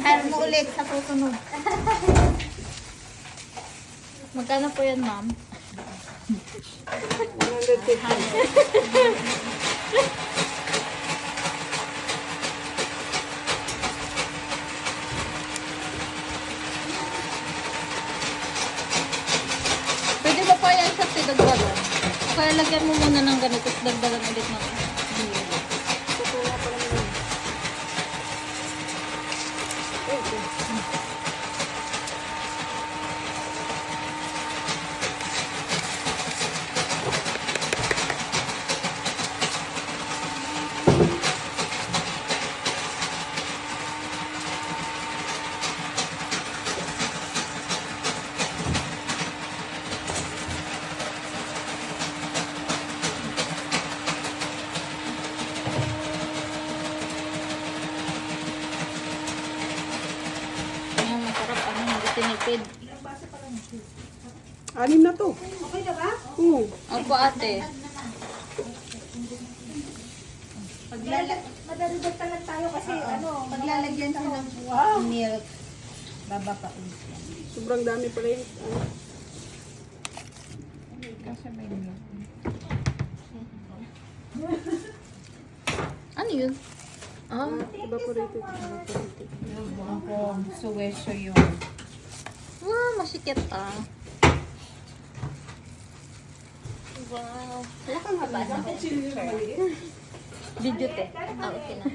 Ano mo ulit sa susunod. Magkano po yan, ma'am? 150. Pwede ba pa yan sa dagdagan? O kaya lagyan mo muna ng ganito, tapos dagdagan ulit na. Ayan, masarap. Ano, hindi tinipid. Anim na to. Okay na ba? Oo. Opo, ate. Madadagdag lang tayo kasi ano, Paglalagyan siya ng wow. milk, bababa ulit yan. Sobrang dami pala yung Kasi may milk. Ano yun? Ah, evaporated. Yung suwesyo yung wow, masikip ah. Wow. wala kang haba na. Video te. Ah, okay na.